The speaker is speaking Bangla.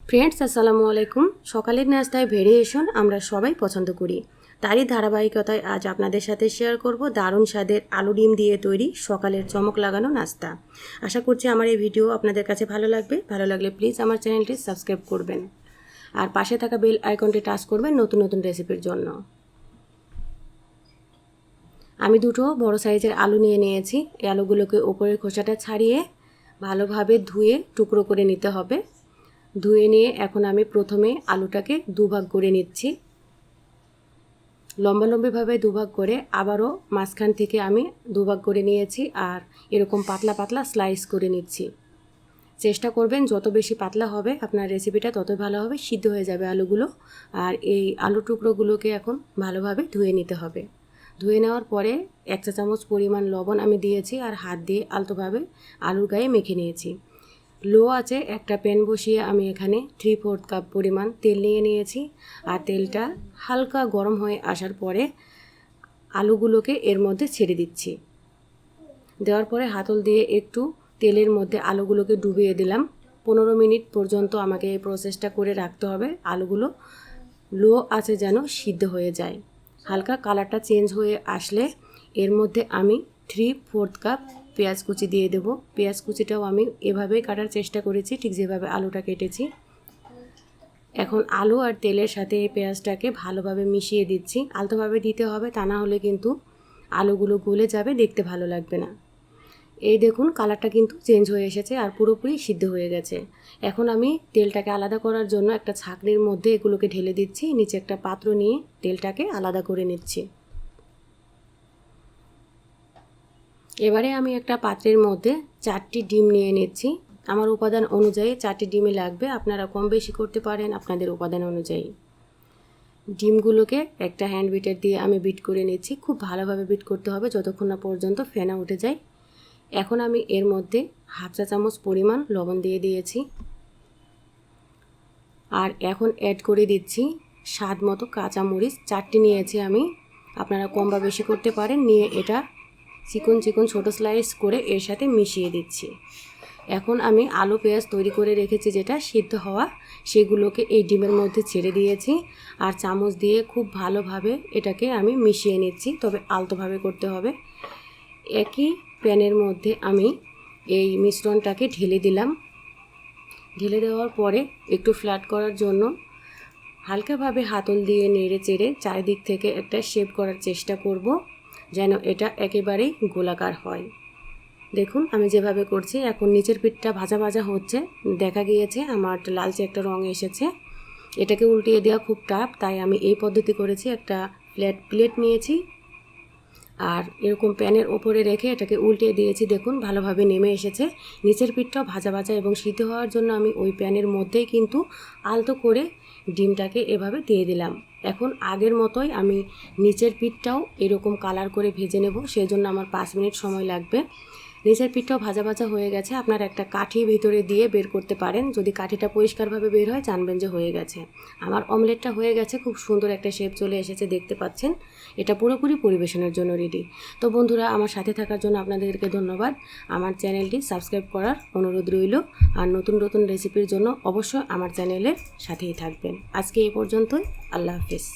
ফ্রেন্ডস আসসালামু আলাইকুম। সকালের নাস্তায় ভেরিয়েশন আমরা সবাই পছন্দ করি, তারই ধারাবাহিকতায় আজ আপনাদের সাথে শেয়ার করব দারুণ স্বাদের আলু ডিম দিয়ে তৈরি সকালের চমক লাগানো নাস্তা। আশা করছি আমার এই ভিডিও আপনাদের কাছে ভালো লাগবে। ভালো লাগলে প্লিজ আমার চ্যানেলটি সাবস্ক্রাইব করবেন আর পাশে থাকা বেল আইকনটি টাচ করবেন নতুন নতুন রেসিপির জন্য। আমি দুটো বড় সাইজের আলু নিয়ে নিয়েছি। এই আলুগুলোকে ওপরের খোসাটা ছাড়িয়ে ভালোভাবে ধুয়ে টুকরো করে নিতে হবে। ধুয়ে নিয়ে এখন আমি প্রথমে আলুটাকে দুভাগ করে নিচ্ছি, লম্বালম্বিভাবে দুভাগ করে আবারও মাঝখান থেকে আমি দুভাগ করে নিয়েছি আর এরকম পাতলা পাতলা স্লাইস করে নিচ্ছি। চেষ্টা করবেন যত বেশি পাতলা হবে আপনার রেসিপিটা তত ভালো হবে, সিদ্ধ হয়ে যাবে আলুগুলো। আর এই আলু টুকরোগুলোকে এখন ভালোভাবে ধুয়ে নিতে হবে। ধুয়ে নেওয়ার পরে 1 চা চামচ পরিমাণ লবণ আমি দিয়েছি আর হাত দিয়ে আলতোভাবে আলুর গায়ে মেখে নিয়েছি। লো আছে একটা প্যান বসিয়ে আমি এখানে 3/4 কাপ পরিমাণ তেল নিয়ে নিয়েছি আর তেলটা হালকা গরম হয়ে আসার পরে আলুগুলোকে এর মধ্যে ছেড়ে দিচ্ছি। দেওয়ার পরে হাতল দিয়ে একটু তেলের মধ্যে আলুগুলোকে ডুবিয়ে দিলাম। 15 মিনিট পর্যন্ত আমাকে এই প্রসেসটা করে রাখতে হবে। আলুগুলো লো আছে যেন সিদ্ধ হয়ে যায়। হালকা কালারটা চেঞ্জ হয়ে আসলে এর মধ্যে আমি 3/4 কাপ পেঁয়াজ কুচি দিয়ে দেব। পেঁয়াজ কুচিটাও আমি এভাবেই কাটার চেষ্টা করেছি, ঠিক যেভাবে আলুটা কেটেছি। এখন আলু আর তেলের সাথে এই পেঁয়াজটাকে ভালোভাবে মিশিয়ে দিচ্ছি। আলতোভাবে দিতে হবে, তা না হলে কিন্তু আলুগুলো গলে যাবে, দেখতে ভালো লাগবে না। এই দেখুন কালারটা কিন্তু চেঞ্জ হয়ে এসেছে আর পুরোপুরি সিদ্ধ হয়ে গেছে। এখন আমি তেলটাকে আলাদা করার জন্য একটা ছাঁকনির মধ্যে এগুলোকে ঢেলে দিচ্ছি। নিচে একটা পাত্র নিয়ে তেলটাকে আলাদা করে নিচ্ছি। এবারে আমি একটা পাত্রের মধ্যে 4টি ডিম নিয়ে নিচ্ছি। আমার উপাদান অনুযায়ী 4টি ডিমই লাগবে, আপনারা কম বেশি করতে পারেন আপনাদের উপাদান অনুযায়ী। ডিমগুলোকে একটা হ্যান্ড বিটার দিয়ে আমি বিট করে নিচ্ছি। খুব ভালোভাবে বিট করতে হবে যতক্ষণ না পর্যন্ত ফেনা উঠে যায়। এখন আমি এর মধ্যে 1/2 চা চামচ পরিমাণ লবণ দিয়ে দিয়েছি আর এখন অ্যাড করে দিচ্ছি স্বাদ মতো কাঁচামরিচ। 4টি নিয়েছি আমি, আপনারা কম বা বেশি করতে পারেন। নিয়ে এটা চিকন চিকন ছোটো স্লাইস করে এর সাথে মিশিয়ে দিচ্ছি। এখন আমি আলু পেঁয়াজ তৈরি করে রেখেছি যেটা সিদ্ধ হওয়া, সেগুলোকে এই ডিমের মধ্যে ছেড়ে দিয়েছি আর চামচ দিয়ে খুব ভালোভাবে এটাকে আমি মিশিয়ে নিচ্ছি, তবে আলতোভাবে করতে হবে। একই প্যানের মধ্যে আমি এই মিশ্রণটাকে ঢেলে দিলাম। ঢেলে দেওয়ার পরে একটু ফ্ল্যাট করার জন্য হালকাভাবে হাতল দিয়ে নেড়ে চেড়ে চারিদিক থেকে একটা শেপ করার চেষ্টা করব যেন এটা একেবারেই গোলাকার হয়। দেখুন আমি যেভাবে করছি। এখন নিচের পিঠটা ভাজা ভাজা হচ্ছে, দেখা গিয়েছে আমার লালচে একটা রং এসেছে। এটাকে উল্টিয়ে দেওয়া খুব টাফ, তাই আমি এই পদ্ধতি করেছি। একটা ফ্ল্যাট প্লেট নিয়েছি আর এরকম প্যানের ওপরে রেখে এটাকে উল্টিয়ে দিয়েছি। দেখুন ভালোভাবে নেমে এসেছে। নিচের পিঠটাও ভাজা ভাজা এবং সিদ্ধ হওয়ার জন্য আমি ওই প্যানের মধ্যেই কিন্তু আলতো করে ডিমটাকে এভাবে দিয়ে দিলাম। এখন আগের মতোই আমি নিচের পিঠটাও এরকম কালার করে ভেজে নেব, সেই জন্য আমার 5 মিনিট সময় লাগবে। নিচের পিঠটাও ভাজা ভাজা হয়ে গেছে। আপনারা একটা কাঠি ভিতরে দিয়ে বের করতে পারেন, যদি কাঠিটা পরিষ্কারভাবে বের হয় জানবেন যে হয়ে গেছে। আমার অমলেটটা হয়ে গেছে, খুব সুন্দর একটা শেপ চলে এসেছে, দেখতে পাচ্ছেন। এটা পুরোপুরি পরিবেশনের জন্য রেডি। তো বন্ধুরা আমার সাথে থাকার জন্য আপনাদেরকে ধন্যবাদ। আমার চ্যানেলটি সাবস্ক্রাইব করার অনুরোধ রইল আর নতুন নতুন রেসিপির জন্য অবশ্যই আমার চ্যানেলের সাথেই থাকবেন। আজকে এই পর্যন্তই। আল্লাহ হাফেজ।